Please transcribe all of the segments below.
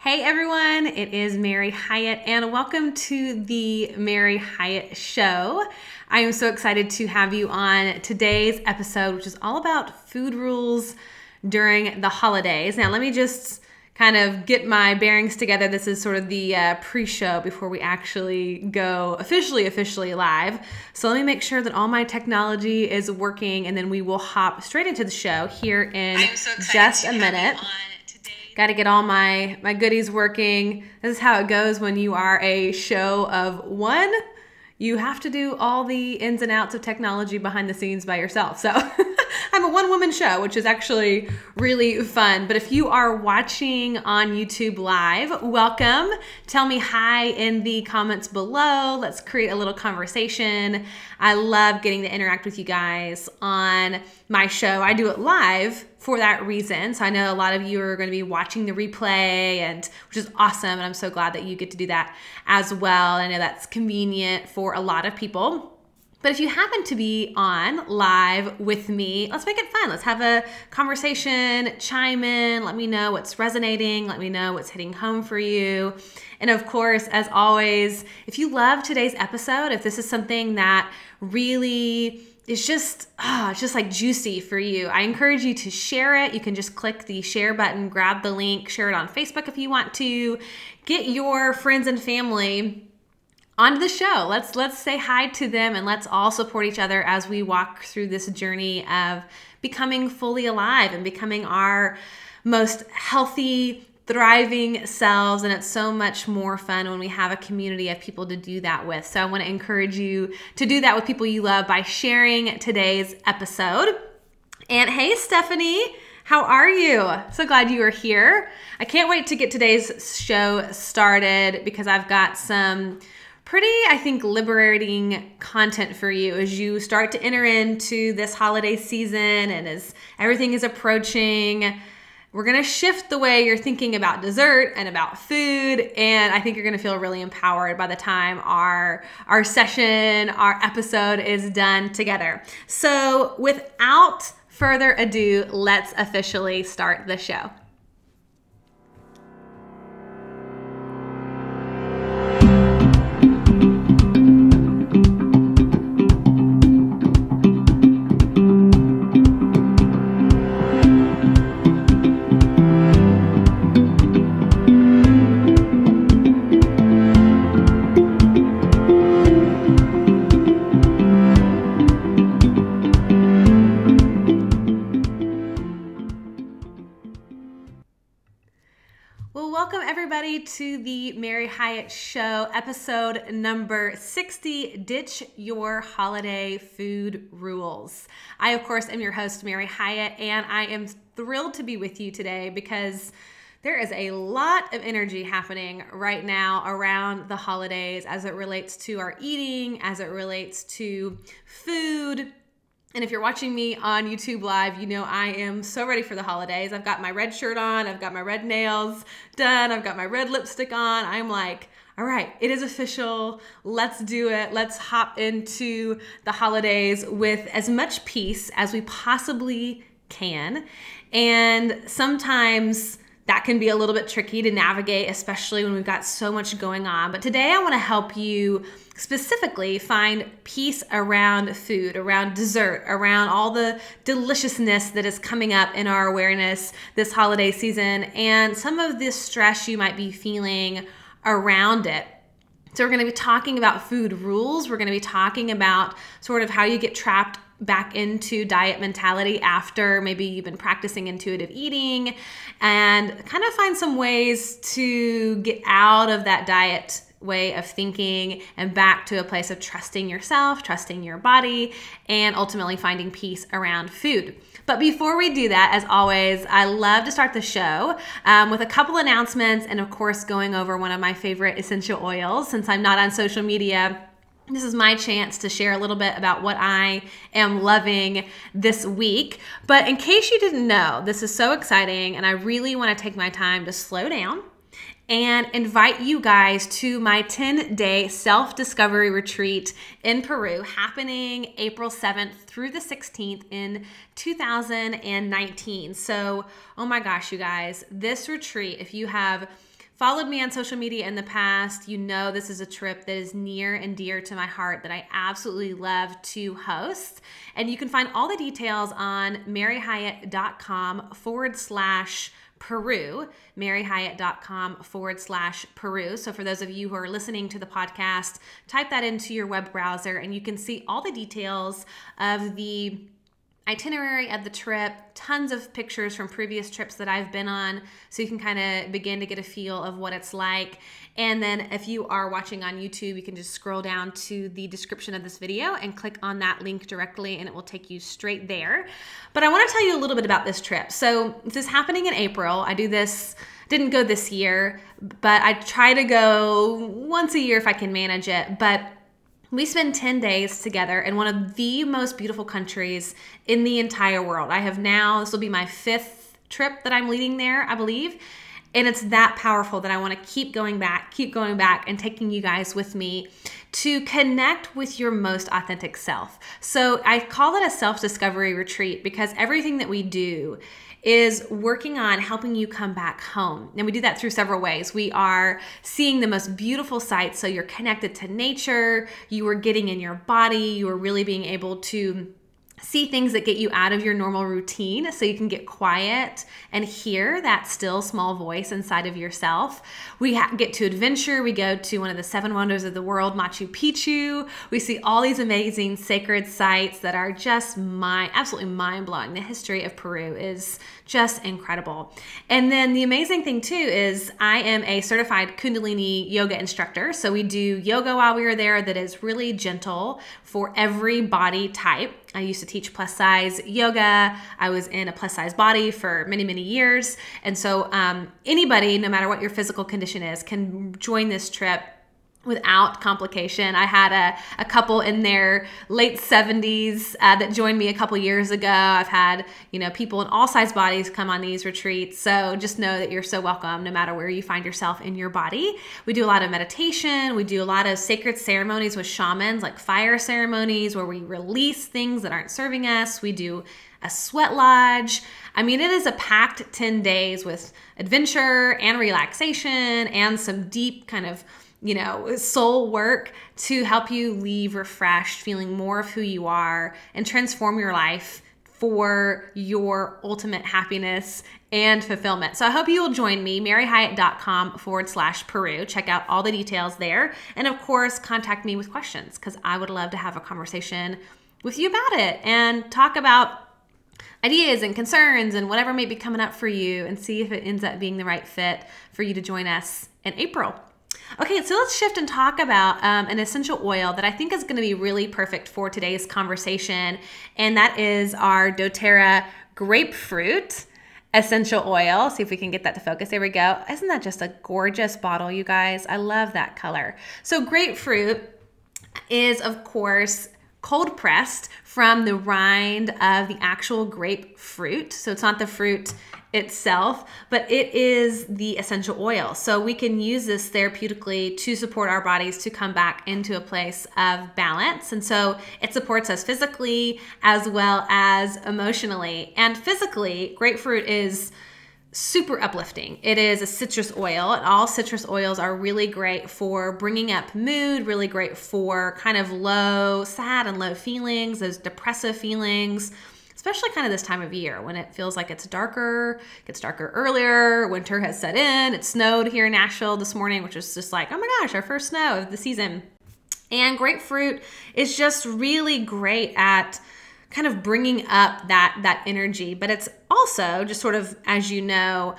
Hey everyone, it is Mary Hyatt and welcome to the Mary Hyatt Show. I am so excited to have you on today's episode, which is all about food rules during the holidays. Now let me just kind of get my bearings together. This is sort of the pre-show before we actually go officially live. So let me make sure that all my technology is working and then we will hop straight into the show here in just a minute. Got to get all my goodies working. This is how it goes when you are a show of one. You have to do all the ins and outs of technology behind the scenes by yourself. So I'm a one-woman show, which is actually really fun. But if you are watching on YouTube Live, welcome. Tell me hi in the comments below. Let's create a little conversation. I love getting to interact with you guys on my show. I do it live for that reason. So I know a lot of you are going to be watching the replay, and which is awesome. And I'm so glad that you get to do that as well. I know that's convenient for a lot of people. But if you happen to be on live with me, let's make it fun. Let's have a conversation, chime in, let me know what's resonating, let me know what's hitting home for you. And of course, as always, if you love today's episode, if this is something that really is just like juicy for you, I encourage you to share it. You can just click the share button, grab the link, share it on Facebook if you want to. Get your friends and family onto the show. Let's say hi to them and let's all support each other as we walk through this journey of becoming fully alive and becoming our most healthy, thriving selves. And it's so much more fun when we have a community of people to do that with. So I want to encourage you to do that with people you love by sharing today's episode. And hey, Stephanie, how are you? So glad you are here. I can't wait to get today's show started because I've got some pretty, I think, liberating content for you as you start to enter into this holiday season and as everything is approaching. We're going to shift the way you're thinking about dessert and about food, and I think you're going to feel really empowered by the time our session, our episode is done together. So without further ado, let's officially start the show. To the Mary Hyatt Show, episode number 60, Ditch Your Holiday Food Rules. I, of course, am your host, Mary Hyatt, and I am thrilled to be with you today because there is a lot of energy happening right now around the holidays as it relates to our eating, as it relates to food. And if you're watching me on YouTube Live, you know I am so ready for the holidays. I've got my red shirt on, I've got my red nails done, I've got my red lipstick on. I'm like, all right, it is official. Let's do it. Let's hop into the holidays with as much peace as we possibly can. And sometimes that can be a little bit tricky to navigate, especially when we've got so much going on. But today I want to help you specifically find peace around food, around dessert, around all the deliciousness that is coming up in our awareness this holiday season and some of this stress you might be feeling around it. So we're going to be talking about food rules. We're going to be talking about sort of how you get trapped back into diet mentality after maybe you've been practicing intuitive eating, and kind of find some ways to get out of that diet way of thinking and back to a place of trusting yourself, trusting your body, and ultimately finding peace around food. But before we do that, as always, I love to start the show with a couple announcements and, of course, going over one of my favorite essential oils. Since I'm not on social media, this is my chance to share a little bit about what I am loving this week. But in case you didn't know, this is so exciting, and I really want to take my time to slow down and invite you guys to my 10-day self-discovery retreat in Peru happening April 7th through the 16th in 2019. So, oh my gosh, you guys, this retreat, if you have followed me on social media in the past, you know this is a trip that is near and dear to my heart that I absolutely love to host. And you can find all the details on maryhyatt.com/Peru, maryhyatt.com/Peru. So for those of you who are listening to the podcast, type that into your web browser and you can see all the details of the itinerary of the trip, tons of pictures from previous trips that I've been on, so you can kind of begin to get a feel of what it's like. And then if you are watching on YouTube, you can just scroll down to the description of this video and click on that link directly and it will take you straight there. But I want to tell you a little bit about this trip. So this is happening in April. I do this, didn't go this year, but I try to go once a year if I can manage it. But we spend 10 days together in one of the most beautiful countries in the entire world. This will be my 5th trip that I'm leading there, I believe. And it's that powerful that I want to keep going back and taking you guys with me to connect with your most authentic self. So I call it a self-discovery retreat because everything that we do is working on helping you come back home. And we do that through several ways. We are seeing the most beautiful sights, so you're connected to nature, you are getting in your body, you are really being able to see things that get you out of your normal routine so you can get quiet and hear that still small voice inside of yourself. We get to adventure. We go to one of the 7 wonders of the world, Machu Picchu. We see all these amazing sacred sites that are just absolutely mind-blowing. The history of Peru is just incredible. And then the amazing thing too is I am a certified Kundalini yoga instructor. So we do yoga while we are there that is really gentle for every body type. I used to teach plus size yoga. I was in a plus size body for many, many years. And so anybody, no matter what your physical condition is, can join this trip without complication. I had a couple in their late 70s that joined me a couple years ago. I've had, people in all size bodies come on these retreats. So just know that you're so welcome no matter where you find yourself in your body. We do a lot of meditation. We do a lot of sacred ceremonies with shamans, like fire ceremonies where we release things that aren't serving us. We do a sweat lodge. I mean, it is a packed 10 days with adventure and relaxation and some deep kind of soul work to help you leave refreshed, feeling more of who you are and transform your life for your ultimate happiness and fulfillment. So I hope you will join me, maryhyatt.com/Peru. Check out all the details there. And of course, contact me with questions because I would love to have a conversation with you about it and talk about ideas and concerns and whatever may be coming up for you and see if it ends up being the right fit for you to join us in April. Okay, so let's shift and talk about an essential oil that I think is going to be really perfect for today's conversation, and that is our doTERRA grapefruit essential oil. See if we can get that to focus. There we go. Isn't that just a gorgeous bottle, you guys? I love that color. So grapefruit is, of course, cold pressed from the rind of the actual grapefruit. So it's not the fruit itself, but it is the essential oil. So we can use this therapeutically to support our bodies to come back into a place of balance. And so it supports us physically as well as emotionally. And physically, grapefruit is super uplifting. It is a citrus oil, and all citrus oils are really great for bringing up mood, really great for kind of sad and low feelings, those depressive feelings, especially kind of this time of year when it feels like it gets darker earlier, winter has set in. It snowed here in Nashville this morning, which was just like, oh my gosh, our first snow of the season. And grapefruit is just really great at kind of bringing up that energy, but it's also just sort of, as you know,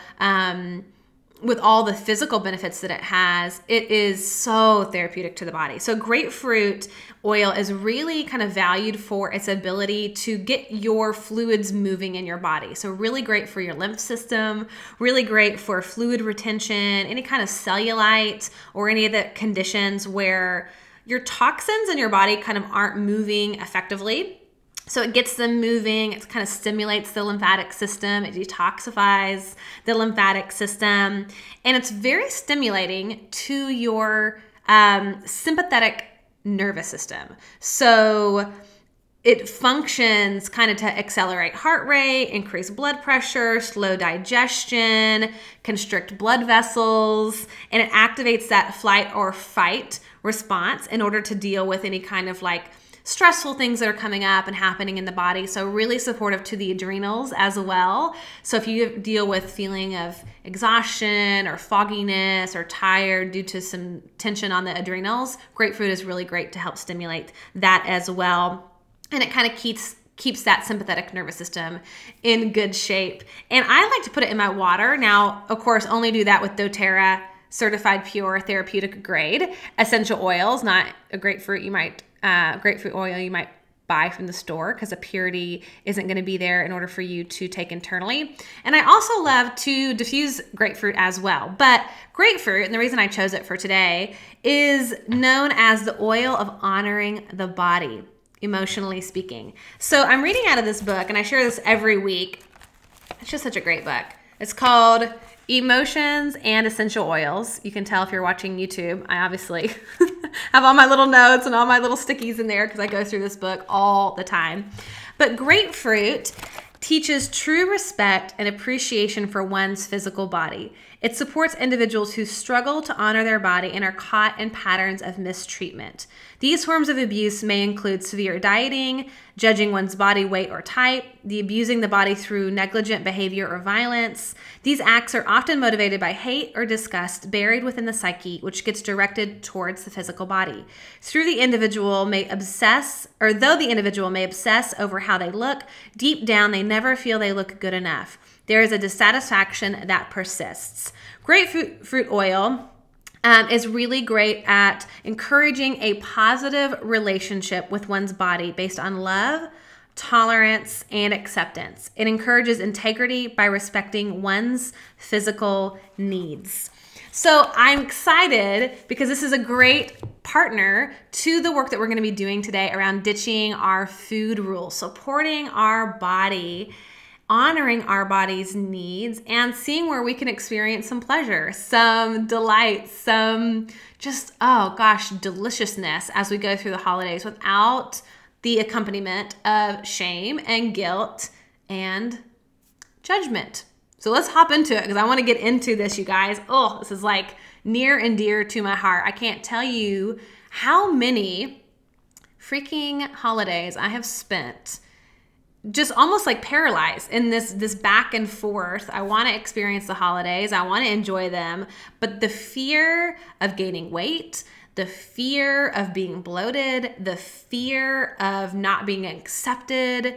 with all the physical benefits that it has, it is so therapeutic to the body. So grapefruit oil is really kind of valued for its ability to get your fluids moving in your body. So really great for your lymph system, really great for fluid retention, any kind of cellulite or any of the conditions where your toxins in your body kind of aren't moving effectively. So it gets them moving, it kind of stimulates the lymphatic system, it detoxifies the lymphatic system, and it's very stimulating to your sympathetic nervous system. So it functions kind of to accelerate heart rate, increase blood pressure, slow digestion, constrict blood vessels, and it activates that flight or fight response in order to deal with any kind of like stressful things that are coming up and happening in the body. So really supportive to the adrenals as well. So if you deal with feeling of exhaustion or fogginess or tired due to some tension on the adrenals, grapefruit is really great to help stimulate that as well. And it kind of keeps that sympathetic nervous system in good shape. And I like to put it in my water. Now, of course, only do that with doTERRA certified pure therapeutic grade essential oils, not a grapefruit grapefruit oil you might buy from the store, because the purity isn't going to be there in order for you to take internally. And I also love to diffuse grapefruit as well. But grapefruit, and the reason I chose it for today, is known as the oil of honoring the body, emotionally speaking. So I'm reading out of this book, and I share this every week. It's just such a great book. It's called Emotions and Essential Oils. You can tell if you're watching YouTube, I obviously have all my little notes and all my little stickies in there because I go through this book all the time. But grapefruit teaches true respect and appreciation for one's physical body. It supports individuals who struggle to honor their body and are caught in patterns of mistreatment. These forms of abuse may include severe dieting, judging one's body weight or type, the abusing the body through negligent behavior or violence. These acts are often motivated by hate or disgust buried within the psyche, which gets directed towards the physical body. Though the individual may obsess over how they look, deep down they never feel they look good enough. There is a dissatisfaction that persists. Grapefruit oil is really great at encouraging a positive relationship with one's body based on love, tolerance, and acceptance. It encourages integrity by respecting one's physical needs. So I'm excited because this is a great partner to the work that we're going to be doing today around ditching our food rules, supporting our body, honoring our body's needs, and seeing where we can experience some pleasure, some delight, some just, deliciousness as we go through the holidays without the accompaniment of shame and guilt and judgment. So let's hop into it because I want to get into this, you guys. Oh, this is like near and dear to my heart. I can't tell you how many freaking holidays I have spent just almost like paralyzed in this back and forth. I want to experience the holidays. I want to enjoy them. But the fear of gaining weight, the fear of being bloated, the fear of not being accepted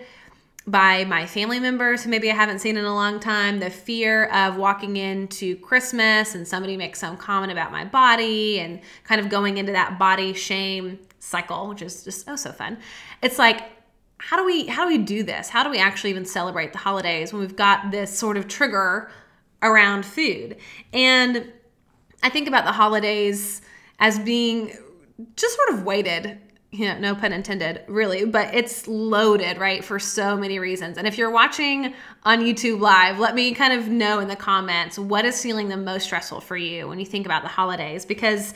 by my family members who maybe I haven't seen in a long time, the fear of walking into Christmas and somebody makes some comment about my body and kind of going into that body shame cycle, which is just so fun. It's like, how do we do this? How do we actually even celebrate the holidays when we've got this sort of trigger around food? And I think about the holidays as being just sort of weighted, no pun intended, really, but it's loaded, right, for so many reasons. And if you're watching on YouTube Live, let me kind of know in the comments what is feeling the most stressful for you when you think about the holidays, because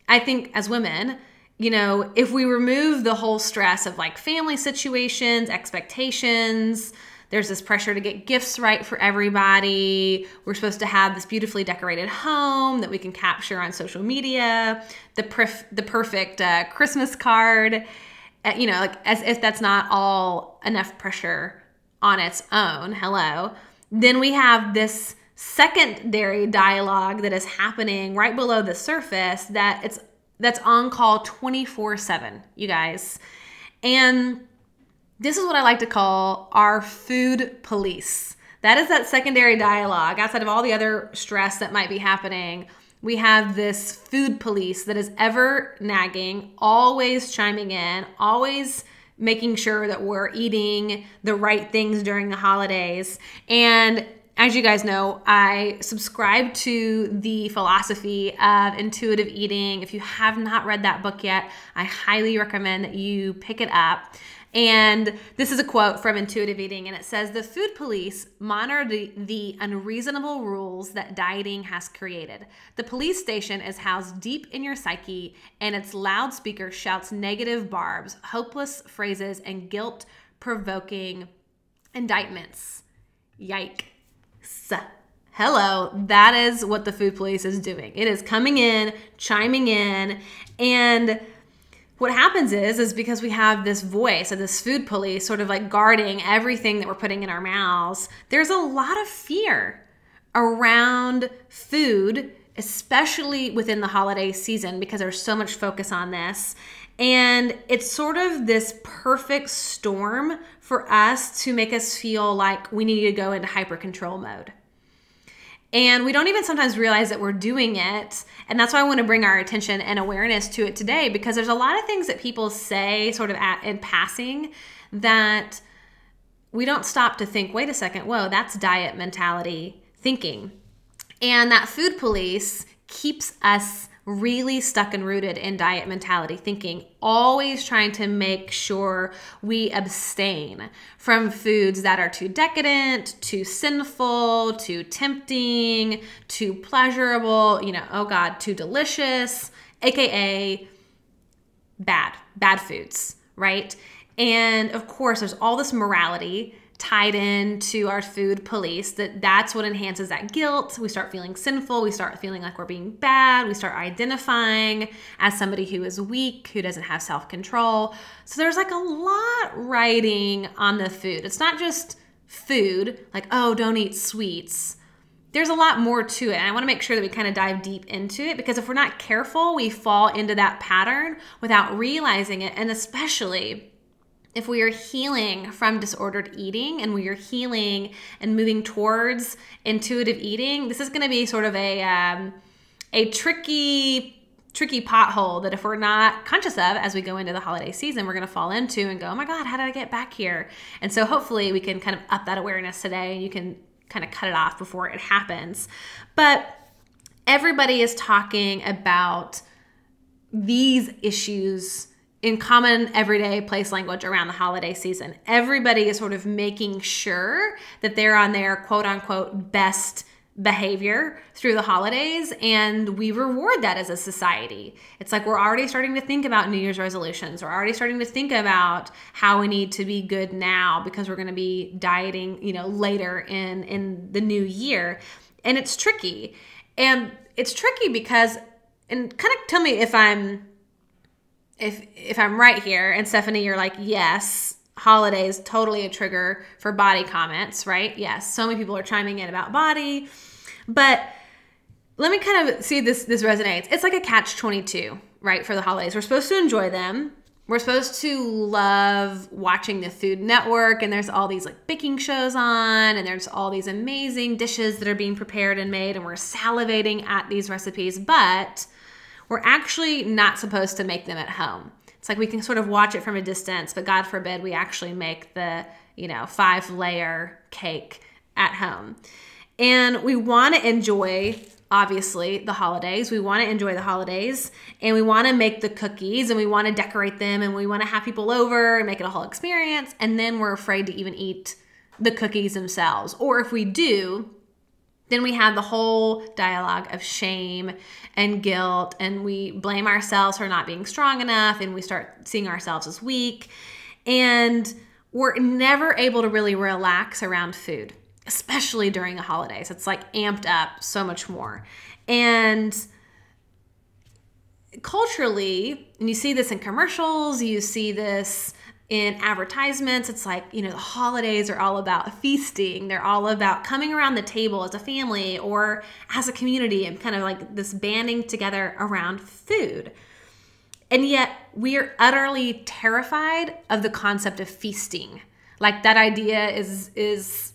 I think as women, if we remove the whole stress of like family situations, expectations, there's this pressure to get gifts right for everybody. We're supposed to have this beautifully decorated home that we can capture on social media, the perfect Christmas card, like as if that's not all enough pressure on its own. Hello. Then we have this secondary dialogue that is happening right below the surface that's on call 24/7, you guys. And this is what I like to call our food police. That is that secondary dialogue. Outside of all the other stress that might be happening, we have this food police that is ever nagging, always chiming in, always making sure that we're eating the right things during the holidays. And as you guys know, I subscribe to the philosophy of intuitive eating. If you have not read that book yet, I highly recommend that you pick it up. And this is a quote from Intuitive Eating, and it says, "The food police monitor the unreasonable rules that dieting has created. The police station is housed deep in your psyche, and its loudspeaker shouts negative barbs, hopeless phrases, and guilt-provoking indictments." Yikes. Hello, that is what the food police is doing. It is coming in, chiming in, and what happens is because we have this voice of this food police sort of like guarding everything that we're putting in our mouths, there's a lot of fear around food, especially within the holiday season, because there's so much focus on this. And it's sort of this perfect storm for us to make us feel like we need to go into hyper control mode. And we don't even sometimes realize that we're doing it. And that's why I want to bring our attention and awareness to it today, because there's a lot of things that people say sort of in passing that we don't stop to think, wait a second, whoa, that's diet mentality thinking. And that food police keeps us really stuck and rooted in diet mentality thinking, always trying to make sure we abstain from foods that are too decadent, too sinful, too tempting, too pleasurable, oh God, too delicious, AKA bad foods, right? And of course, there's all this morality tied into our food police that's what enhances that guilt. We start feeling sinful. We start feeling like we're being bad. We start identifying as somebody who is weak, who doesn't have self-control. So there's like a lot riding on the food. It's not just food, like, oh, don't eat sweets. There's a lot more to it. And I want to make sure that we kind of dive deep into it, because if we're not careful, we fall into that pattern without realizing it. And especially if we are healing from disordered eating and we are healing and moving towards intuitive eating, this is going to be sort of a tricky pothole that if we're not conscious of as we go into the holiday season, we're going to fall into and go, oh my God, how did I get back here? And so hopefully we can kind of up that awareness today, and you can kind of cut it off before it happens. But everybody is talking about these issues in common everyday place language around the holiday season. Everybody is sort of making sure that they're on their quote unquote best behavior through the holidays, and we reward that as a society. It's like we're already starting to think about New Year's resolutions. We're already starting to think about how we need to be good now because we're going to be dieting, later in the new year. And it's tricky. And it's tricky because, and kind of tell me if I'm right here, and Stephanie, you're like, yes, holidays, totally a trigger for body comments, right? Yes, so many people are chiming in about body, but let me kind of see this resonates. It's like a catch-22, right, for the holidays. We're supposed to enjoy them. We're supposed to love watching the Food Network, and there's all these like baking shows on, and there's all these amazing dishes that are being prepared and made, and we're salivating at these recipes, but we're actually not supposed to make them at home. It's like we can sort of watch it from a distance, but God forbid we actually make the, 5-layer cake at home. And we want to enjoy, obviously, the holidays. We want to enjoy the holidays, and we want to make the cookies, and we want to decorate them, and we want to have people over and make it a whole experience. And then we're afraid to even eat the cookies themselves. Or if we do, then we have the whole dialogue of shame and guilt, and we blame ourselves for not being strong enough, and we start seeing ourselves as weak, and we're never able to really relax around food, especially during the holidays. It's like amped up so much more. And culturally, and you see this in commercials, you see this in advertisements, it's like, the holidays are all about feasting. They're all about coming around the table as a family or as a community and kind of like this banding together around food. And yet we are utterly terrified of the concept of feasting. Like that idea is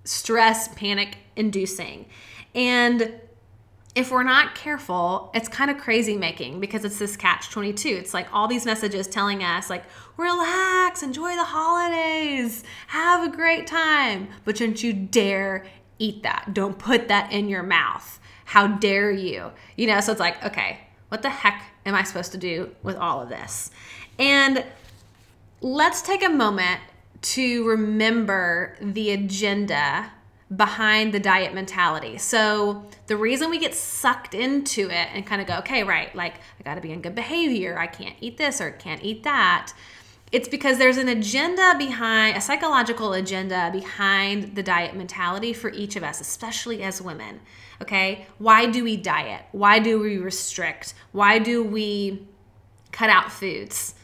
stress, panic inducing. And if we're not careful, it's kind of crazy making, because it's this catch-22. It's like all these messages telling us like, relax, enjoy the holidays, have a great time, but don't you dare eat that. Don't put that in your mouth. How dare you? So it's like, okay, what the heck am I supposed to do with all of this? And let's take a moment to remember the agenda behind the diet mentality. So the reason we get sucked into it and kind of go, okay, right, like I got to be in good behavior. I can't eat this or can't eat that. It's because there's an agenda behind, a psychological agenda behind the diet mentality for each of us, especially as women. Okay. Why do we diet? Why do we restrict? Why do we cut out foods?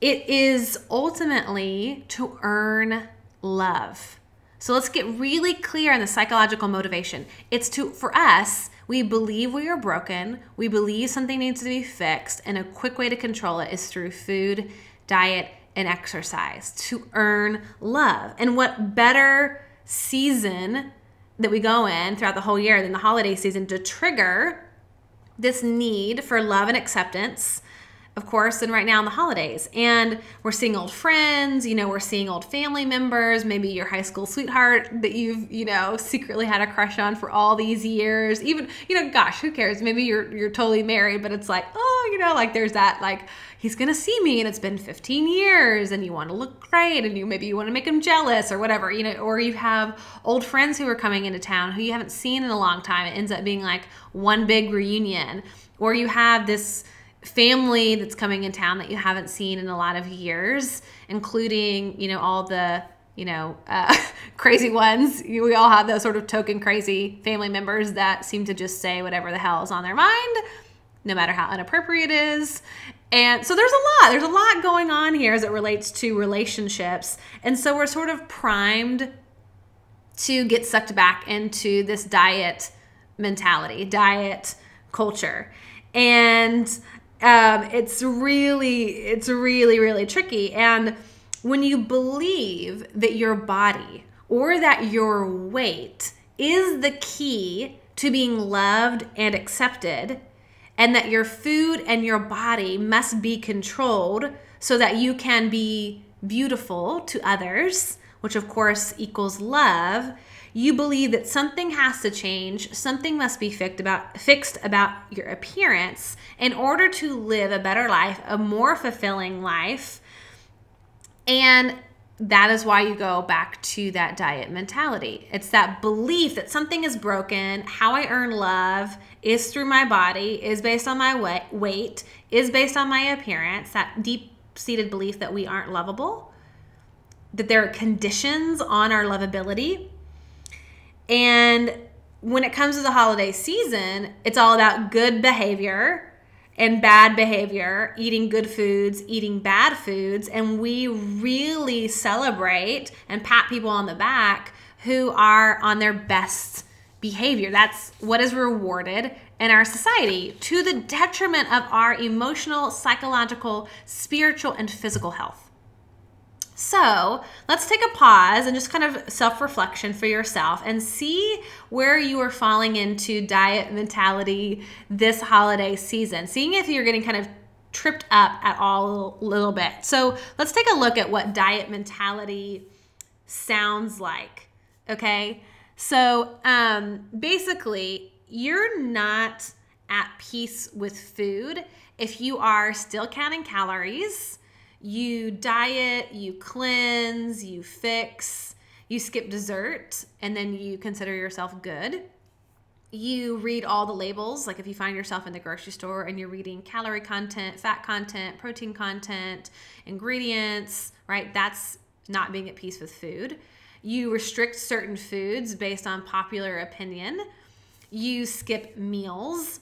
It is ultimately to earn love. So let's get really clear on the psychological motivation. It's for us, we believe we are broken. We believe something needs to be fixed. And a quick way to control it is through food, diet, and exercise to earn love. And what better season that we go in throughout the whole year than the holiday season to trigger this need for love and acceptance, of course, and right now in the holidays. And we're seeing old friends, we're seeing old family members, maybe your high school sweetheart that you've, secretly had a crush on for all these years. Even, gosh, who cares? Maybe you're totally married, but it's like, like there's that, like, he's going to see me and it's been 15 years and you want to look great and maybe you want to make him jealous or whatever, or you have old friends who are coming into town who you haven't seen in a long time. It ends up being like one big reunion, or you have this family that's coming in town that you haven't seen in a lot of years, including, all the, crazy ones. We all have those sort of token crazy family members that seem to just say whatever the hell is on their mind, no matter how inappropriate it is. And so there's a lot going on here as it relates to relationships. And so we're sort of primed to get sucked back into this diet mentality, diet culture. And it's really, really tricky. And when you believe that your body or that your weight is the key to being loved and accepted, and that your food and your body must be controlled so that you can be beautiful to others, which of course equals love, you believe that something has to change, something must be fixed about your appearance in order to live a better life, a more fulfilling life. And that is why you go back to that diet mentality. It's that belief that something is broken. How I earn love is through my body, is based on my weight, is based on my appearance, that deep-seated belief that we aren't lovable, that there are conditions on our lovability. And when it comes to the holiday season, it's all about good behavior and bad behavior, eating good foods, eating bad foods. And we really celebrate and pat people on the back who are on their best behavior. That's what is rewarded in our society, to the detriment of our emotional, psychological, spiritual, and physical health. So let's take a pause and just kind of self-reflection for yourself and see where you are falling into diet mentality this holiday season, seeing if you're getting kind of tripped up at all a little bit. So let's take a look at what diet mentality sounds like, okay? So basically, you're not at peace with food if you are still counting calories, you diet, you cleanse, you fix, you skip dessert, and then you consider yourself good. You read all the labels, like if you find yourself in the grocery store and you're reading calorie content, fat content, protein content, ingredients, right? That's not being at peace with food. You restrict certain foods based on popular opinion. You skip meals.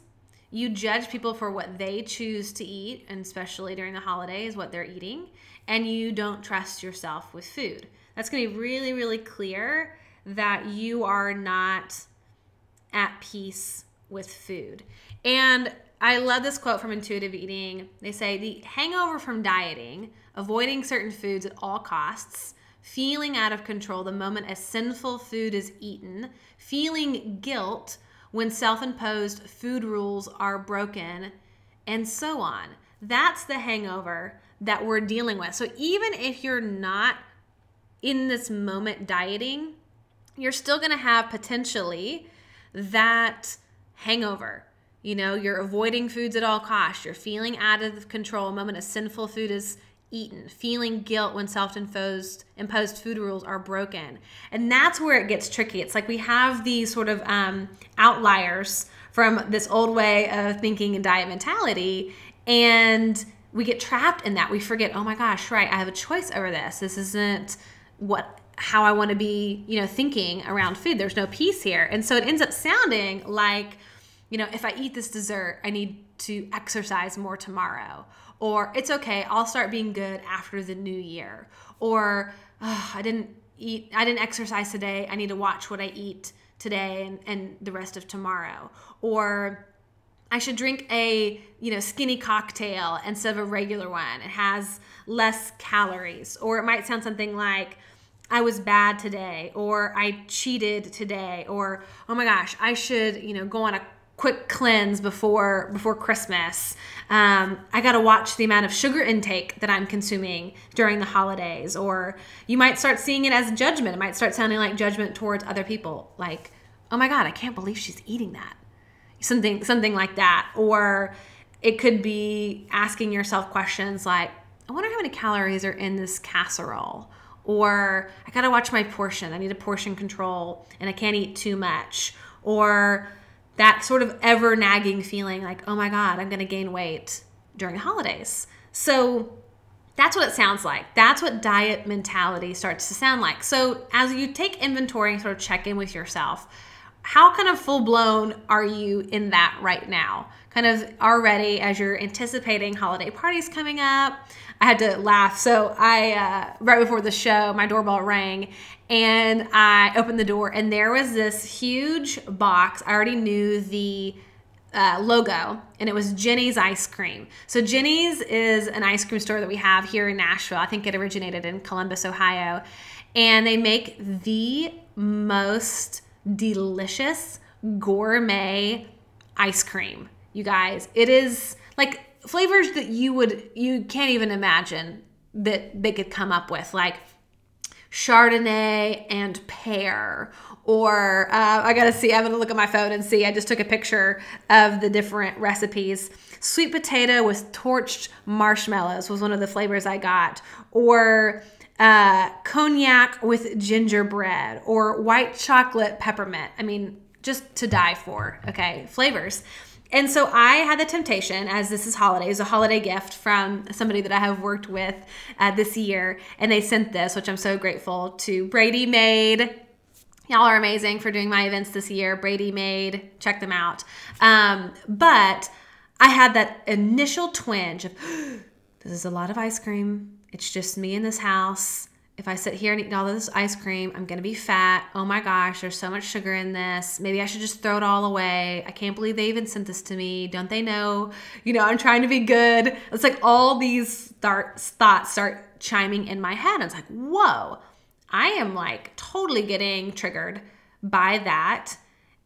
You judge people for what they choose to eat, and especially during the holidays, what they're eating, and you don't trust yourself with food. That's going to be really, really clear that you are not at peace with food. And I love this quote from Intuitive Eating. They say, the hangover from dieting, avoiding certain foods at all costs, feeling out of control the moment a sinful food is eaten, feeling guilt when self-imposed food rules are broken, and so on. That's the hangover that we're dealing with. So even if you're not in this moment dieting, you're still gonna have potentially that hangover. You're avoiding foods at all costs. You're feeling out of control the moment a sinful food is eaten, feeling guilt when self-imposed food rules are broken. And that's where it gets tricky. It's like we have these sort of outliers from this old way of thinking and diet mentality, and we get trapped in that. We forget, oh my gosh, right, I have a choice over this. This isn't how I want to be, thinking around food. There's no peace here. And so it ends up sounding like, if I eat this dessert, I need to exercise more tomorrow. Or it's okay, I'll start being good after the new year. Or I didn't exercise today, I need to watch what I eat today and the rest of tomorrow. Or I should drink a skinny cocktail instead of a regular one. It has less calories. Or it might sound something like, I was bad today, or I cheated today, or oh my gosh, I should go on a quick cleanse before Christmas. I got to watch the amount of sugar intake that I'm consuming during the holidays. Or you might start seeing it as judgment. It might start sounding like judgment towards other people, like, oh my God, I can't believe she's eating that. Something like that. Or it could be asking yourself questions like, I wonder how many calories are in this casserole. Or I got to watch my portion. I need a portion control and I can't eat too much. Or that sort of ever nagging feeling like, oh my God, I'm going to gain weight during the holidays. So that's what it sounds like. That's what diet mentality starts to sound like. So as you take inventory and sort of check in with yourself, how kind of full blown are you in that right now? Kind of already as you're anticipating holiday parties coming up. I had to laugh. So I, right before the show, my doorbell rang and I opened the door and there was this huge box. I already knew the logo, and it was Jenny's Ice Cream. So Jenny's is an ice cream store that we have here in Nashville. I think it originated in Columbus, Ohio. And they make the most delicious gourmet ice cream, you guys. It is like flavors that you can't even imagine that they could come up with, like Chardonnay and pear, or I'm gonna look at my phone and see. I just took a picture of the different recipes. Sweet potato with torched marshmallows was one of the flavors I got, or cognac with gingerbread, or white chocolate peppermint. I mean, just to die for, okay, flavors. And so I had the temptation, as this is holidays, a holiday gift from somebody that I have worked with this year, and they sent this, which I'm so grateful to. Brady Made. Y'all are amazing for doing my events this year. Brady Made, check them out. But I had that initial twinge of, this is a lot of ice cream. It's just me in this house. If I sit here and eat all of this ice cream, I'm going to be fat. Oh my gosh, there's so much sugar in this. Maybe I should just throw it all away. I can't believe they even sent this to me. Don't they know? I'm trying to be good. It's like all these thoughts start chiming in my head. And it's like, whoa, I am like totally getting triggered by that.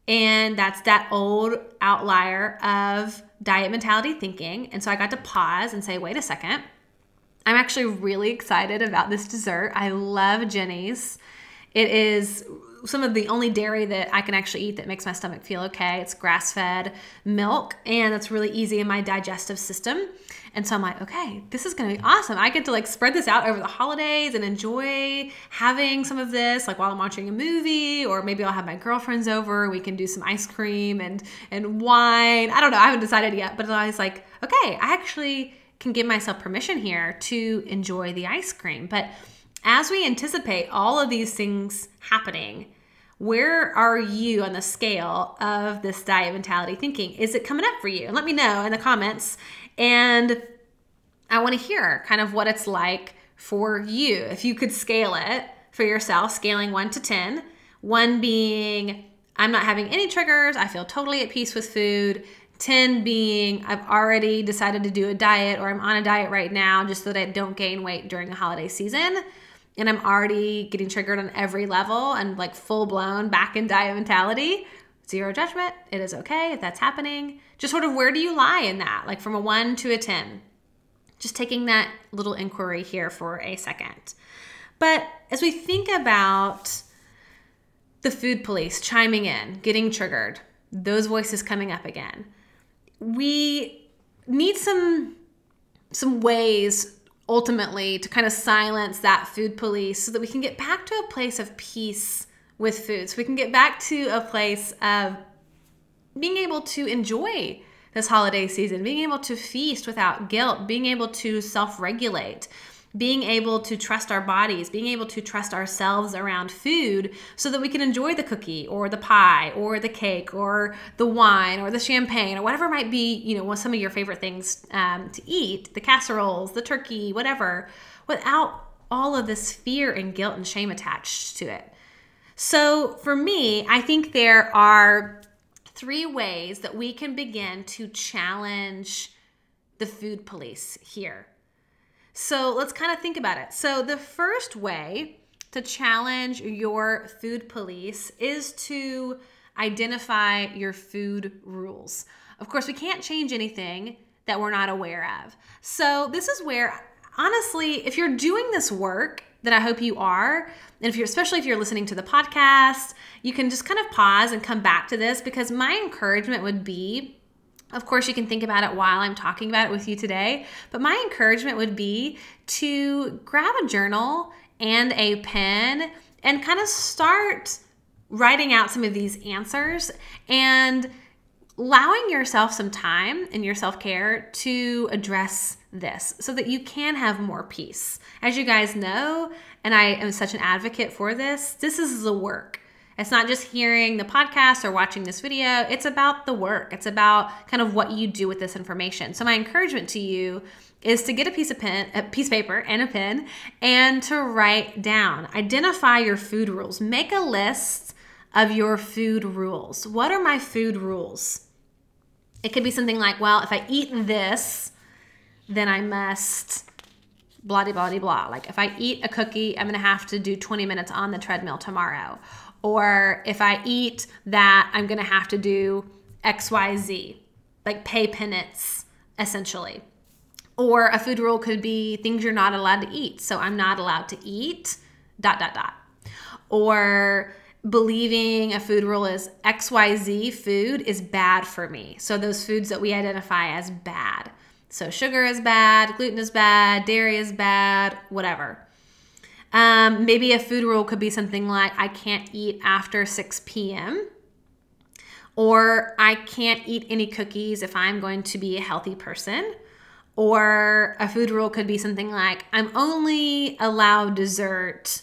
And that's that old outlier of diet mentality thinking. And so I got to pause and say, wait a second. I'm actually really excited about this dessert. I love Jenny's. It is some of the only dairy that I can actually eat that makes my stomach feel okay. It's grass-fed milk, and it's really easy in my digestive system. And so I'm like, okay, this is gonna be awesome. I get to like spread this out over the holidays and enjoy having some of this like while I'm watching a movie, or maybe I'll have my girlfriends over. We can do some ice cream and wine. I don't know, I haven't decided yet, but I was like, okay, I actually can give myself permission here to enjoy the ice cream. But as we anticipate all of these things happening, where are you on the scale of this diet mentality thinking? Is it coming up for you? And let me know in the comments. And I want to hear kind of what it's like for you. If you could scale it for yourself, scaling 1 to 10, 1 being I'm not having any triggers, I feel totally at peace with food, 10 being I've already decided to do a diet, or I'm on a diet right now just so that I don't gain weight during the holiday season, and I'm already getting triggered on every level and like full blown back in diet mentality. Zero judgment. It is okay if that's happening. Just sort of where do you lie in that? Like from a 1 to a 10. Just taking that little inquiry here for a second. But as we think about the food police chiming in, getting triggered, those voices coming up again, we need some ways ultimately to kind of silence that food police so that we can get back to a place of peace with food. So we can get back to a place of being able to enjoy this holiday season, being able to feast without guilt, being able to self-regulate, being able to trust our bodies, being able to trust ourselves around food so that we can enjoy the cookie or the pie or the cake or the wine or the champagne or whatever might be, some of your favorite things to eat, the casseroles, the turkey, whatever, without all of this fear and guilt and shame attached to it. So for me, I think there are 3 ways that we can begin to challenge the food police here. So let's kind of think about it. So the first way to challenge your food police is to identify your food rules. Of course, we can't change anything that we're not aware of. So this is where, honestly, if you're doing this work, that I hope you are, and especially if you're listening to the podcast, you can just kind of pause and come back to this, because my encouragement would be, of course, you can think about it while I'm talking about it with you today, but my encouragement would be to grab a journal and a pen and kind of start writing out some of these answers and allowing yourself some time in your self-care to address this so that you can have more peace. As you guys know, and I am such an advocate for this is the work. It's not just hearing the podcast or watching this video. It's about the work. It's about kind of what you do with this information. So my encouragement to you is to get a piece of paper and a pen and to write down. Identify your food rules. Make a list of your food rules. What are my food rules? It could be something like, well, if I eat this, then I must blah, blah, blah, blah. Like if I eat a cookie, I'm going to have to do 20 minutes on the treadmill tomorrow. Or if I eat that, I'm going to have to do XYZ, like pay penance, essentially. Or a food rule could be things you're not allowed to eat. So I'm not allowed to eat ... Or believing a food rule is XYZ food is bad for me. So those foods that we identify as bad. So sugar is bad, gluten is bad, dairy is bad, whatever. Maybe a food rule could be something like I can't eat after 6 p.m. Or I can't eat any cookies if I'm going to be a healthy person. Or a food rule could be something like I'm only allowed dessert,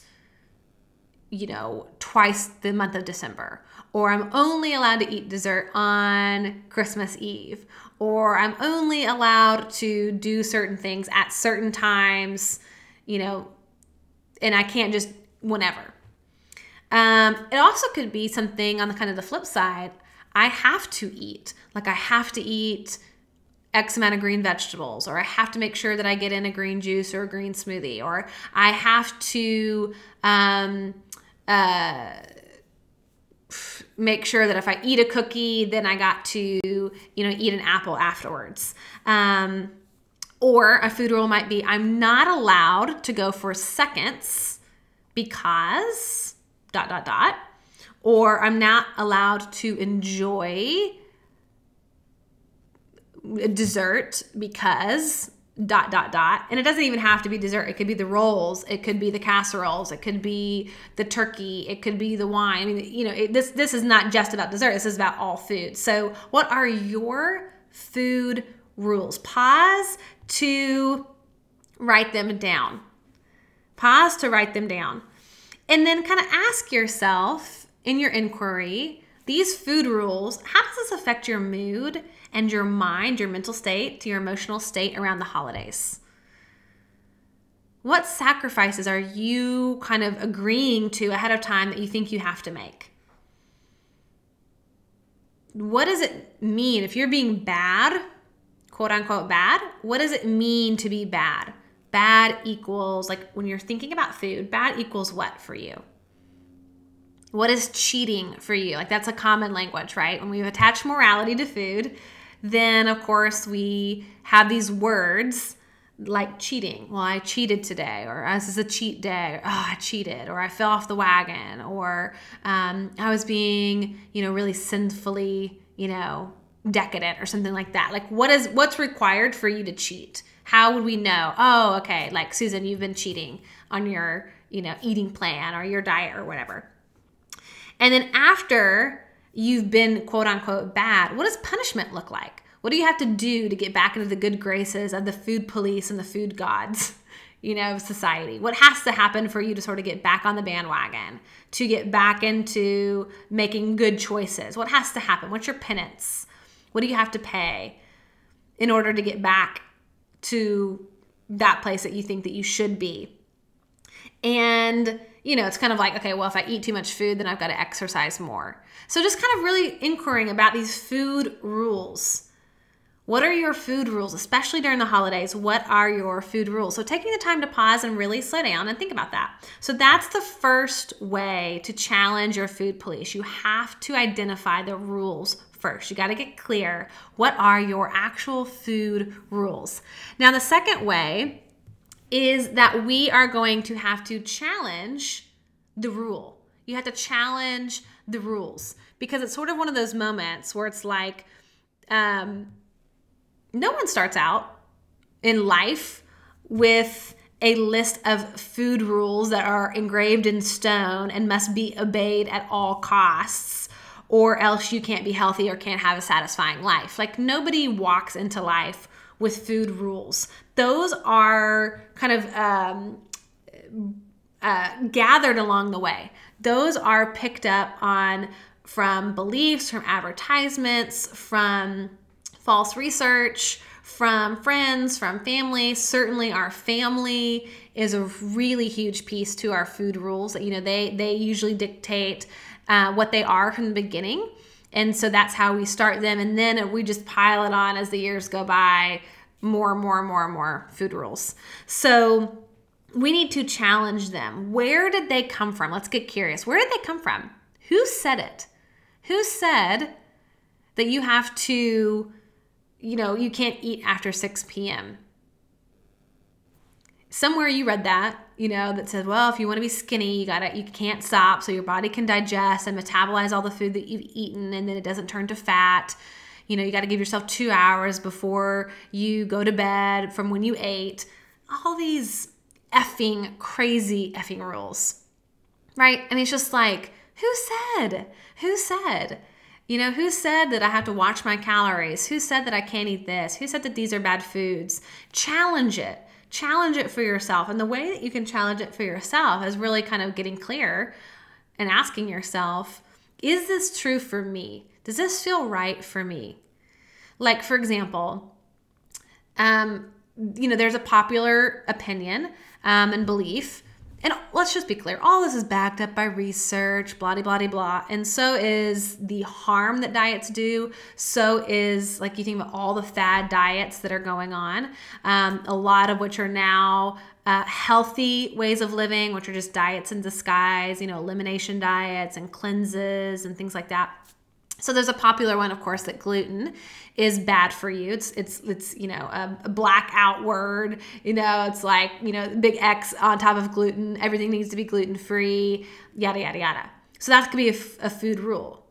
twice the month of December. Or I'm only allowed to eat dessert on Christmas Eve. Or I'm only allowed to do certain things at certain times, and I can't just whenever. It also could be something on the kind of the flip side. I have to eat. Like I have to eat X amount of green vegetables, or I have to make sure that I get in a green juice or a green smoothie, or I have to make sure that if I eat a cookie, then I got to, eat an apple afterwards. Or a food rule might be I'm not allowed to go for seconds because ... Or I'm not allowed to enjoy dessert because ... And it doesn't even have to be dessert. It could be the rolls. It could be the casseroles. It could be the turkey. It could be the wine. I mean, this is not just about dessert. This is about all food. So what are your food rules? Pause to write them down. Pause to write them down. And then kind of ask yourself in your inquiry, these food rules, how does this affect your mood and your mind, your mental state, your emotional state around the holidays? What sacrifices are you kind of agreeing to ahead of time that you think you have to make? What does it mean if you're being bad, quote unquote bad? What does it mean to be bad? Bad equals, like when you're thinking about food, bad equals what for you? What is cheating for you? Like that's a common language, right? When we've attached morality to food, then of course we have these words like cheating. Well, I cheated today, or this is a cheat day. Oh, I cheated, or I fell off the wagon, or I was being, really sinfully, decadent or something like that. Like what's required for you to cheat? How would we know? Oh, okay, like Susan, you've been cheating on your, eating plan or your diet or whatever. And then after you've been quote unquote bad, what does punishment look like? What do you have to do to get back into the good graces of the food police and the food gods, of society? What has to happen for you to sort of get back on the bandwagon, to get back into making good choices? What has to happen? What's your penance? What do you have to pay in order to get back to that place that you think that you should be? And, it's kind of like, okay, well, if I eat too much food, then I've got to exercise more. So just kind of really inquiring about these food rules. What are your food rules, especially during the holidays? What are your food rules? So taking the time to pause and really slow down and think about that. So that's the first way to challenge your food police. You have to identify the rules first. You got to get clear. What are your actual food rules? Now, the second way is that we are going to have to challenge the rule. You have to challenge the rules because it's sort of one of those moments where it's like, no one starts out in life with a list of food rules that are engraved in stone and must be obeyed at all costs, or else you can't be healthy or can't have a satisfying life. Like nobody walks into life with food rules. Those are kind of gathered along the way. Those are picked up on from beliefs, from advertisements, from false research, from friends, from family. Certainly our family is a really huge piece to our food rules. They usually dictate what they are from the beginning. And so that's how we start them. And then we just pile it on as the years go by, more food rules. So we need to challenge them. Where did they come from? Let's get curious. Where did they come from? Who said it? Who said that you have to, you can't eat after 6 p.m.? Somewhere you read that, that said, well, if you want to be skinny, you can't stop so your body can digest and metabolize all the food that you've eaten and then it doesn't turn to fat. You got to give yourself 2 hours before you go to bed from when you ate. All these crazy rules, right? And it's just like, who said? Who said that I have to watch my calories? Who said that I can't eat this? Who said that these are bad foods? Challenge it. Challenge it for yourself. And the way that you can challenge it for yourself is really kind of getting clear and asking yourself, is this true for me? Does this feel right for me? Like, for example, there's a popular opinion and belief. And let's just be clear, all this is backed up by research, blah, blah, blah, blah. And so is the harm that diets do. So is, like, you think about all the fad diets that are going on, a lot of which are now healthy ways of living, which are just diets in disguise, elimination diets and cleanses and things like that. So there's a popular one, of course, that gluten is bad for you. It's a blackout word. It's like, big X on top of gluten. Everything needs to be gluten-free, yada, yada, yada. So that could be a food rule.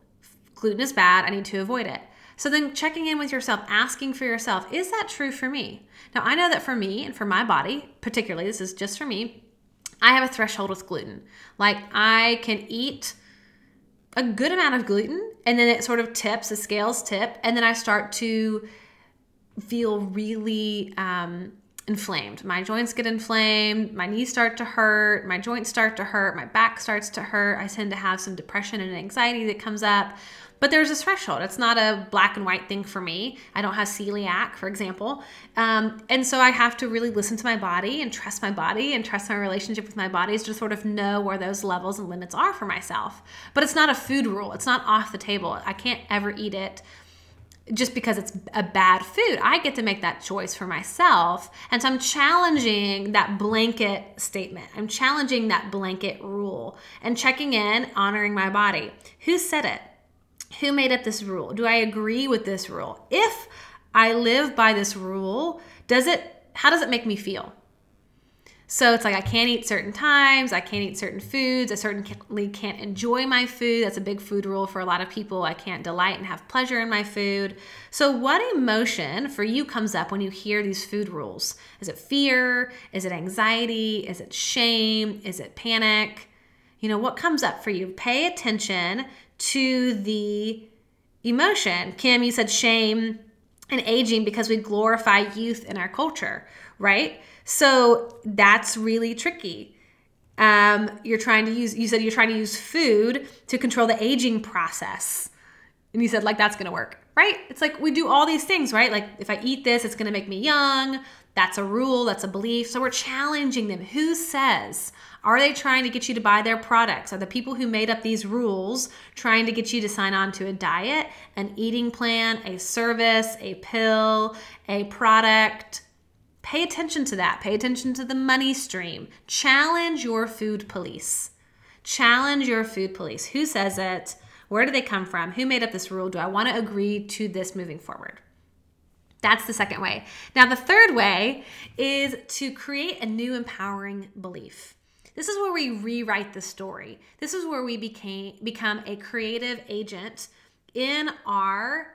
Gluten is bad. I need to avoid it. So then checking in with yourself, asking for yourself, is that true for me? Now, I know that for me and for my body, particularly, this is just for me, I have a threshold with gluten. Like, I can eat a good amount of gluten and then it sort of tips, the scales tip, and then I start to feel really inflamed. My joints get inflamed, my knees start to hurt, my joints start to hurt, my back starts to hurt. I tend to have some depression and anxiety that comes up. But there's a threshold. It's not a black and white thing for me. I don't have celiac, for example. And so I have to really listen to my body and trust my relationship with my body to sort of know where those levels and limits are for myself. But it's not a food rule. It's not off the table. I can't ever eat it just because it's a bad food. I get to make that choice for myself. And so I'm challenging that blanket statement. I'm challenging that blanket rule and checking in, honoring my body. Who said it? Who made up this rule? Do I agree with this rule? If I live by this rule, how does it make me feel? So it's like I can't eat certain times, I can't eat certain foods, I certainly can't enjoy my food. That's a big food rule for a lot of people. I can't delight and have pleasure in my food. So what emotion for you comes up when you hear these food rules? Is it fear? Is it anxiety? Is it shame? Is it panic? What comes up for you? Pay attention to the emotion. Kim, you said shame and aging because we glorify youth in our culture, right? So that's really tricky. You said you're trying to use food to control the aging process. And you said that's going to work, right? It's like we do all these things, right? Like if I eat this, it's going to make me young. That's a rule, that's a belief. So we're challenging them. Who says? Are they trying to get you to buy their products? Are the people who made up these rules trying to get you to sign on to a diet, an eating plan, a service, a pill, a product? Pay attention to that. Pay attention to the money stream. Challenge your food police. Challenge your food police. Who says it? Where do they come from? Who made up this rule? Do I want to agree to this moving forward? That's the second way. Now, the third way is to create a new empowering belief. This is where we rewrite the story. This is where we become a creative agent in our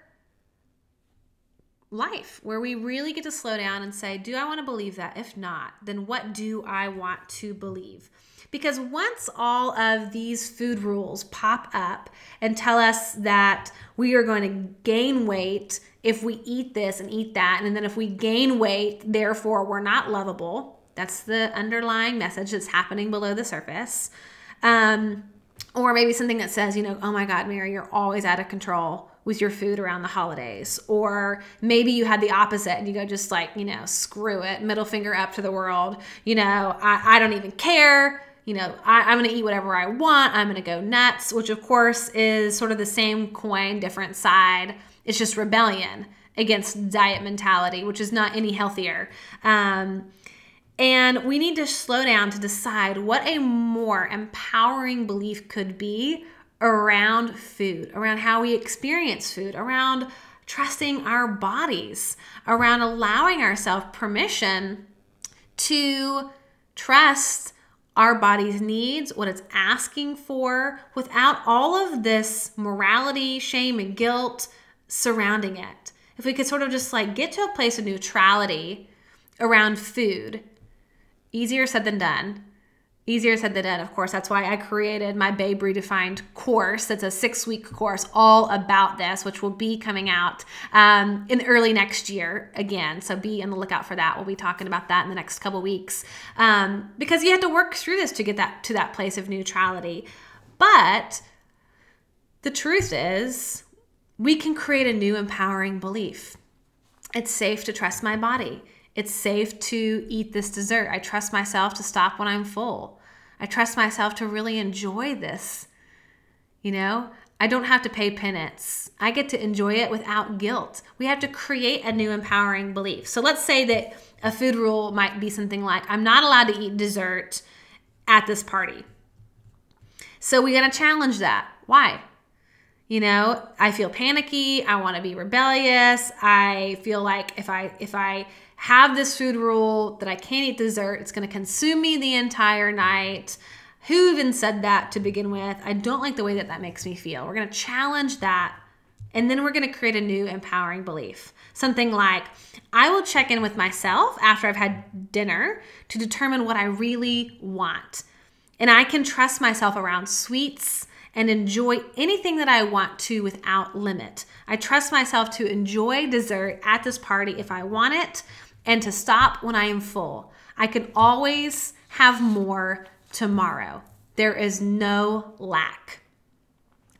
life, where we really get to slow down and say, do I want to believe that? If not, then what do I want to believe? Because once all of these food rules pop up and tell us that we are going to gain weight if we eat this and eat that, and then if we gain weight, therefore we're not lovable. That's the underlying message that's happening below the surface. Or maybe something that says, oh my God, Mary, you're always out of control with your food around the holidays. Or maybe you had the opposite and you go just screw it, middle finger up to the world. I don't even care. I'm going to eat whatever I want. I'm going to go nuts, which of course is sort of the same coin, different side. It's just rebellion against diet mentality, which is not any healthier. And we need to slow down to decide what a more empowering belief could be around food, around how we experience food, around trusting our bodies, around allowing ourselves permission to trust our body's needs, what it's asking for, without all of this morality, shame, and guilt surrounding it. If we could sort of just get to a place of neutrality around food. Easier said than done. Easier said than done, of course. That's why I created my Babe Redefined course. It's a 6-week course all about this, which will be coming out in early next year again. So be on the lookout for that. We'll be talking about that in the next couple weeks because you have to work through this to get to that place of neutrality. But the truth is, we can create a new empowering belief. It's safe to trust my body. It's safe to eat this dessert. I trust myself to stop when I'm full. I trust myself to really enjoy this. I don't have to pay penance. I get to enjoy it without guilt. We have to create a new empowering belief. So let's say that a food rule might be something like, I'm not allowed to eat dessert at this party. So we got to challenge that. Why? I feel panicky. I want to be rebellious. I feel like if I have this food rule that I can't eat dessert, it's going to consume me the entire night. Who even said that to begin with? I don't like the way that makes me feel. We're going to challenge that, and then we're going to create a new empowering belief. Something like, I will check in with myself after I've had dinner to determine what I really want. And I can trust myself around sweets and enjoy anything that I want to without limit. I trust myself to enjoy dessert at this party if I want it, and to stop when I am full. I can always have more tomorrow. There is no lack.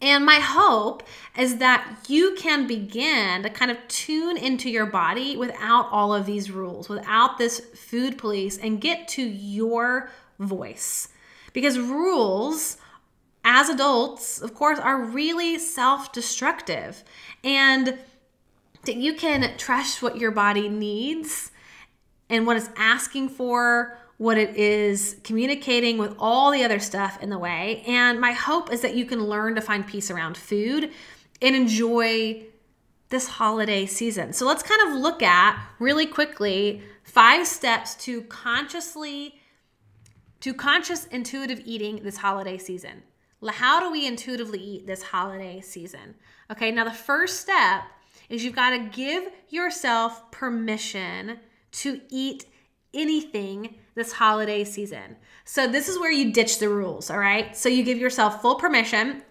And my hope is that you can begin to kind of tune into your body without all of these rules, without this food police, and get to your voice. Because rules, as adults, of course, are really self-destructive. And that you can trust what your body needs and what it's asking for, what it is communicating with all the other stuff in the way. And my hope is that you can learn to find peace around food and enjoy this holiday season. So let's kind of look at really quickly 5 steps to consciously to conscious intuitive eating this holiday season. How do we intuitively eat this holiday season? Okay, now the first step is you've got to give yourself permission to eat anything this holiday season. So this is where you ditch the rules, all right? So you give yourself full permission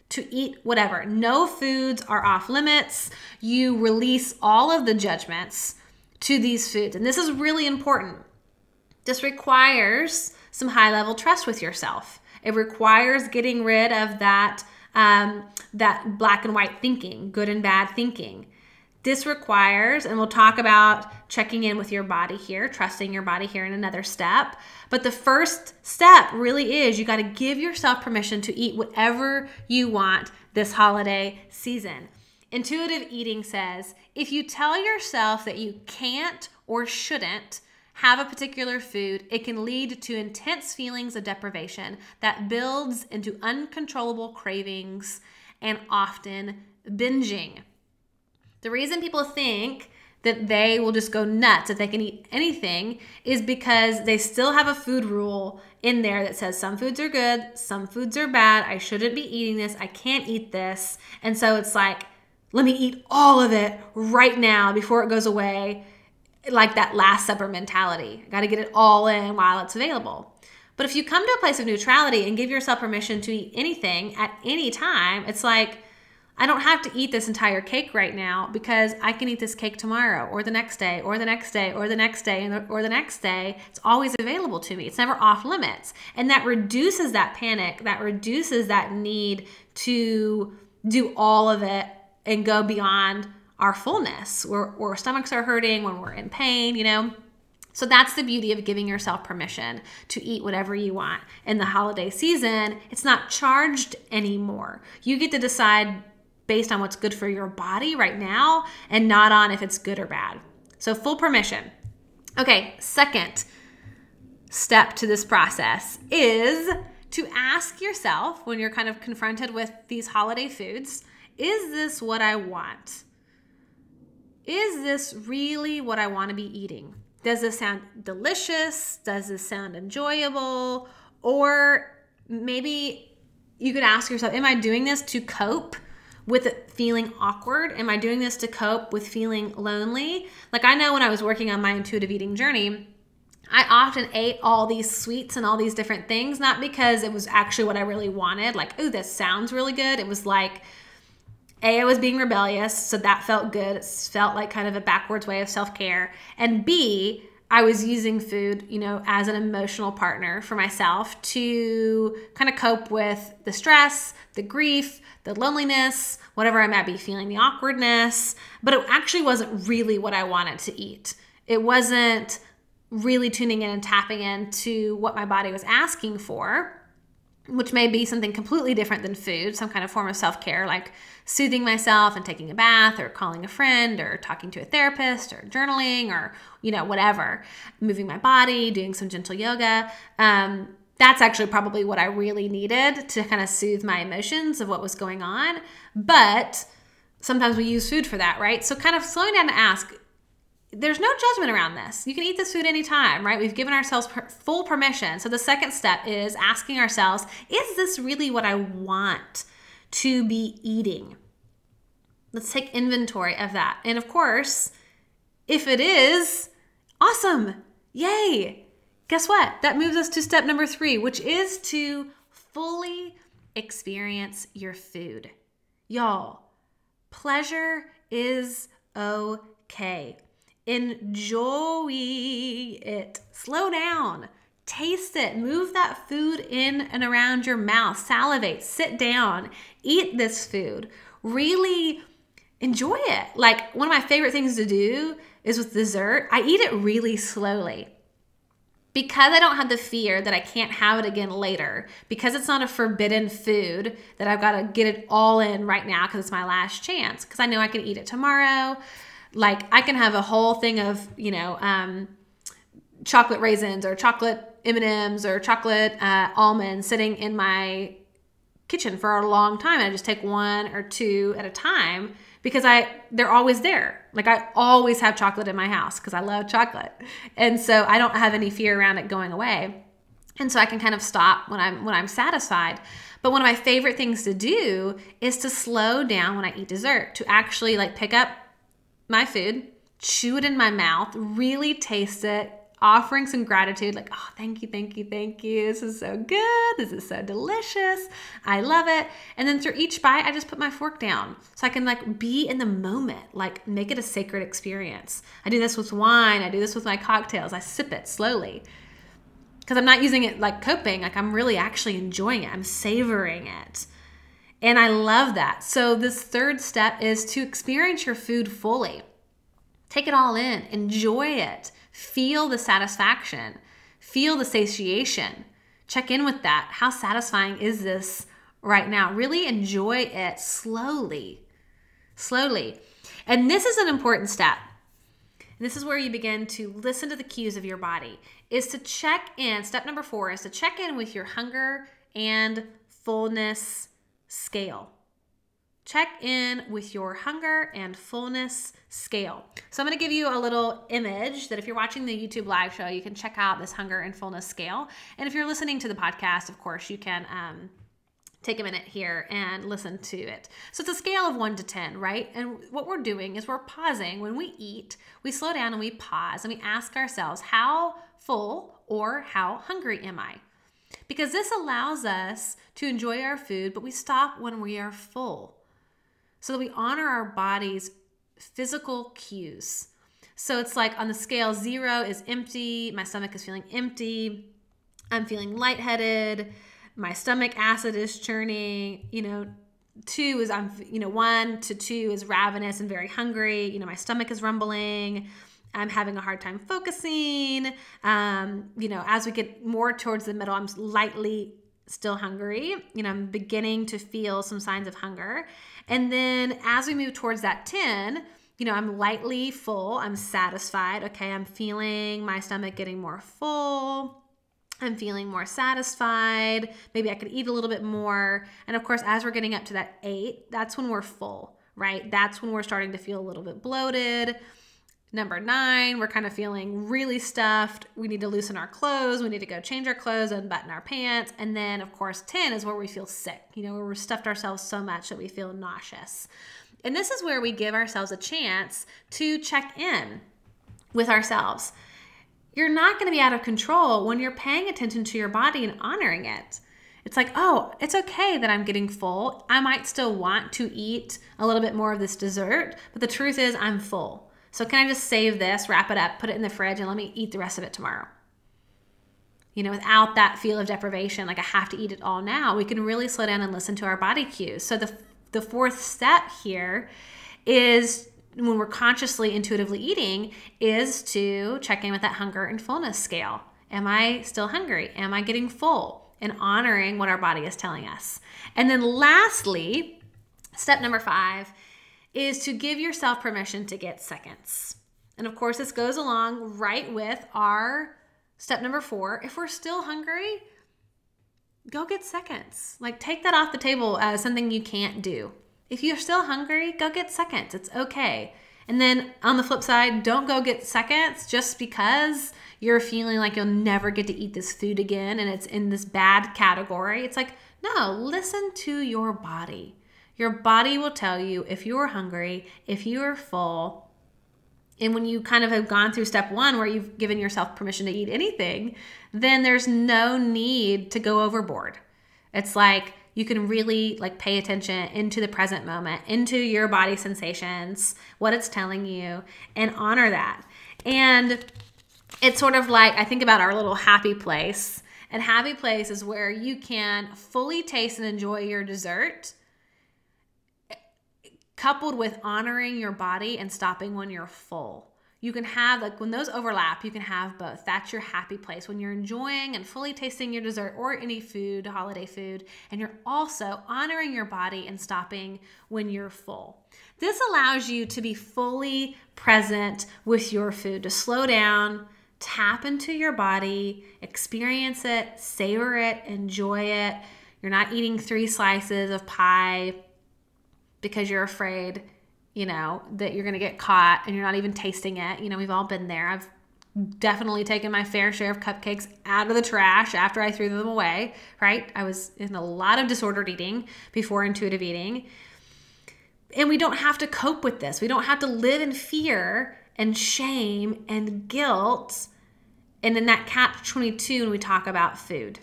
to eat whatever. No foods are off limits. You release all of the judgments to these foods. And this is really important. This requires some high-level trust with yourself. It requires getting rid of that black and white thinking, good and bad thinking. This requires, and we'll talk about checking in with your body here, trusting your body here in another step. But the first step really is you got to give yourself permission to eat whatever you want this holiday season. Intuitive eating says, if you tell yourself that you can't or shouldn't have a particular food, it can lead to intense feelings of deprivation that builds into uncontrollable cravings and often binging. The reason people think that they will just go nuts if they can eat anything is because they still have a food rule in there that says some foods are good, some foods are bad, I shouldn't be eating this, I can't eat this. And so it's like, let me eat all of it right now before it goes away, like that Last Supper mentality. I got to get it all in while it's available. But if you come to a place of neutrality and give yourself permission to eat anything at any time, it's like, I don't have to eat this entire cake right now because I can eat this cake tomorrow or the next day or the next day or the next day or the next day. It's always available to me. It's never off limits. And that reduces that panic. That reduces that need to do all of it and go beyond our fullness. Where our stomachs are hurting, when we're in pain, you know. So that's the beauty of giving yourself permission to eat whatever you want. In the holiday season, it's not charged anymore. You get to decide based on what's good for your body right now and not on if it's good or bad. So full permission. Okay, second step to this process is to ask yourself when you're kind of confronted with these holiday foods, is this what I want? Is this really what I want to be eating? Does this sound delicious? Does this sound enjoyable? Or maybe you could ask yourself, am I doing this to cope with it feeling awkward? Am I doing this to cope with feeling lonely? Like I know when I was working on my intuitive eating journey, I often ate all these sweets and all these different things, not because it was actually what I really wanted. Like, ooh, this sounds really good. It was like, A, I was being rebellious, so that felt good. It felt like kind of a backwards way of self-care. And B, I was using food, you know, as an emotional partner for myself to kind of cope with the stress, the grief, the loneliness, whatever I might be feeling, the awkwardness. But it actually wasn't really what I wanted to eat. It wasn't really tuning in and tapping into what my body was asking for, which may be something completely different than food, some kind of form of self-care, like soothing myself and taking a bath or calling a friend or talking to a therapist or journaling or, you know, whatever, moving my body, doing some gentle yoga. That's actually probably what I really needed to kind of soothe my emotions of what was going on. But sometimes we use food for that, right? So kind of slowing down to ask, there's no judgment around this. You can eat this food anytime, right? We've given ourselves full permission. So the second step is asking ourselves, is this really what I want to be eating? Let's take inventory of that. And of course, if it is, awesome, yay. Guess what? That moves us to step number 3, which is to fully experience your food. Y'all, pleasure is okay. Enjoy it. Slow down. Taste it. Move that food in and around your mouth. Salivate. Sit down. Eat this food. Really enjoy it. Like one of my favorite things to do is with dessert. I eat it really slowly. Because I don't have the fear that I can't have it again later, because it's not a forbidden food that I've got to get it all in right now because it's my last chance, because I know I can eat it tomorrow. Like I can have a whole thing of, you know, chocolate raisins or chocolate M&Ms or chocolate almonds sitting in my kitchen for a long time. And I just take 1 or 2 at a time because they're always there. Like I always have chocolate in my house because I love chocolate. And so I don't have any fear around it going away. And so I can kind of stop when I'm satisfied. But one of my favorite things to do is to slow down when I eat dessert, to actually like pick up my food, chew it in my mouth, really taste it, offering some gratitude, like, oh, thank you, thank you, thank you. This is so good. This is so delicious. I love it. And then through each bite, I just put my fork down so I can like be in the moment, like make it a sacred experience. I do this with wine. I do this with my cocktails. I sip it slowly because I'm not using it like coping. Like I'm really actually enjoying it. I'm savoring it. And I love that. So this third step is to experience your food fully. Take it all in, enjoy it, feel the satisfaction, feel the satiation. Check in with that. How satisfying is this right now? Really enjoy it slowly. And this is an important step. This is where you begin to listen to the cues of your body, is to check in. Step number 4 is to check in with your hunger and fullness scale. Check in with your hunger and fullness scale. So I'm going to give you a little image that if you're watching the YouTube live show, you can check out this hunger and fullness scale. And if you're listening to the podcast, of course, you can take a minute here and listen to it. So it's a scale of 1 to 10, right? And what we're doing is we're pausing. When we eat, we slow down and we pause and we ask ourselves, how full or how hungry am I? Because this allows us to enjoy our food, but we stop when we are full so that we honor our body's physical cues. So it's like on the scale, 0 is empty. My stomach is feeling empty. I'm feeling lightheaded. My stomach acid is churning. 2 is 1 to 2 is ravenous and very hungry. My stomach is rumbling. I'm having a hard time focusing. As we get more towards the middle, I'm lightly still hungry. I'm beginning to feel some signs of hunger. And then as we move towards that 10, I'm lightly full. I'm satisfied. Okay, I'm feeling my stomach getting more full. I'm feeling more satisfied. Maybe I could eat a little bit more. And of course, as we're getting up to that 8, that's when we're full, right? That's when we're starting to feel a little bit bloated. Number 9, we're kind of feeling really stuffed. We need to loosen our clothes. We need to go change our clothes, unbutton our pants. And then of course, 10 is where we feel sick, where we've stuffed ourselves so much that we feel nauseous. And this is where we give ourselves a chance to check in with ourselves. You're not going to be out of control when you're paying attention to your body and honoring it. It's like, oh, it's okay that I'm getting full. I might still want to eat a little bit more of this dessert, but the truth is I'm full. So can I just save this, wrap it up, put it in the fridge, and let me eat the rest of it tomorrow? Without that feel of deprivation, like I have to eat it all now, we can really slow down and listen to our body cues. So the fourth step here is, when we're consciously, intuitively eating, is to check in with that hunger and fullness scale. Am I still hungry? Am I getting full? And honoring what our body is telling us. And then lastly, step number 5 is to give yourself permission to get seconds. And of course, this goes along right with our step number 4. If we're still hungry, go get seconds. Like, take that off the table as something you can't do. If you're still hungry, go get seconds. It's okay. And then on the flip side, don't go get seconds just because you're feeling like you'll never get to eat this food again and it's in this bad category. It's like, no, listen to your body. Your body will tell you if you're hungry, if you're full. And when you kind of have gone through step 1 where you've given yourself permission to eat anything, then there's no need to go overboard. It's like, you can really pay attention into the present moment, into your body sensations, what it's telling you, and honor that. And it's sort of like, I think about our little happy place. And happy place is where you can fully taste and enjoy your dessert, coupled with honoring your body and stopping when you're full. You can have, when those overlap, you can have both. That's your happy place, when you're enjoying and fully tasting your dessert or any food, holiday food, and you're also honoring your body and stopping when you're full. This allows you to be fully present with your food, to slow down, tap into your body, experience it, savor it, enjoy it. You're not eating 3 slices of pie because you're afraid that you're going to get caught and you're not even tasting it. We've all been there. I've definitely taken my fair share of cupcakes out of the trash after I threw them away, right? I was in a lot of disordered eating before intuitive eating. And we don't have to cope with this. We don't have to live in fear and shame and guilt. And in that catch-22 when we talk about food.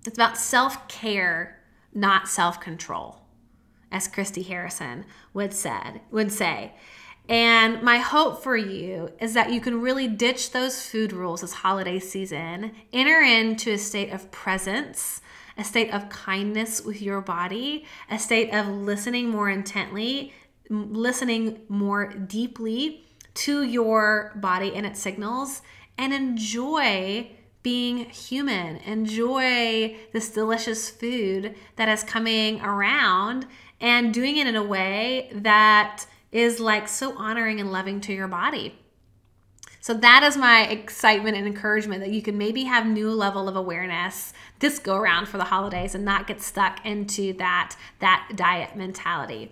It's about self-care, not self-control, as Christy Harrison would say. And my hope for you is that you can really ditch those food rules this holiday season, enter into a state of presence, a state of kindness with your body, a state of listening more intently, listening more deeply to your body and its signals, and enjoy being human. Enjoy this delicious food that is coming around and doing it in a way that is like so honoring and loving to your body. So that is my excitement and encouragement that you can maybe have new level of awareness this go around for the holidays and not get stuck into that diet mentality.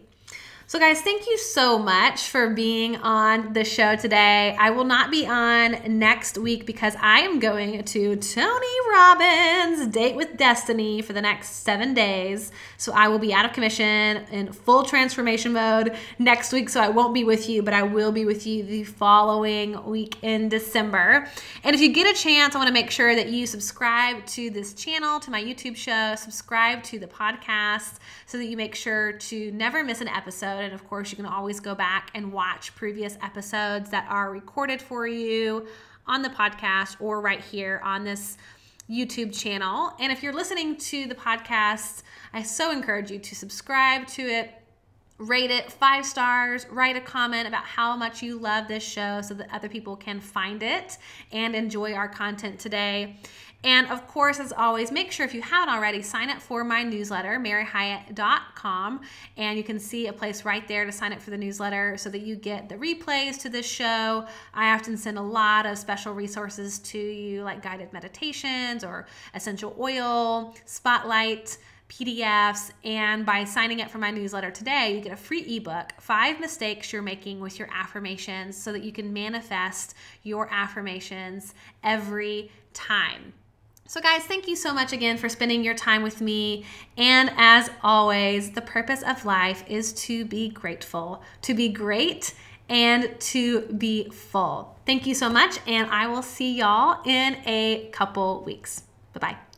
So guys, thank you so much for being on the show today. I will not be on next week because I am going to Tony Robbins' Date with Destiny for the next 7 days. So I will be out of commission in full transformation mode next week. So I won't be with you, but I will be with you the following week in December. And if you get a chance, I want to make sure that you subscribe to this channel, to my YouTube show, subscribe to the podcast so that you make sure to never miss an episode. And of course, you can always go back and watch previous episodes that are recorded for you on the podcast or right here on this YouTube channel. And if you're listening to the podcast, I so encourage you to subscribe to it, rate it 5 stars, write a comment about how much you love this show so that other people can find it and enjoy our content today. And of course, as always, make sure if you haven't already, sign up for my newsletter, maryhyatt.com. And you can see a place right there to sign up for the newsletter so that you get the replays to this show. I often send a lot of special resources to you, like guided meditations or essential oil, spotlight, PDFs, and by signing up for my newsletter today, you get a free ebook, 5 mistakes you're making with your affirmations so that you can manifest your affirmations every time. So guys, thank you so much again for spending your time with me. And as always, the purpose of life is to be grateful, to be great, and to be full. Thank you so much, and I will see y'all in a couple weeks. Bye-bye.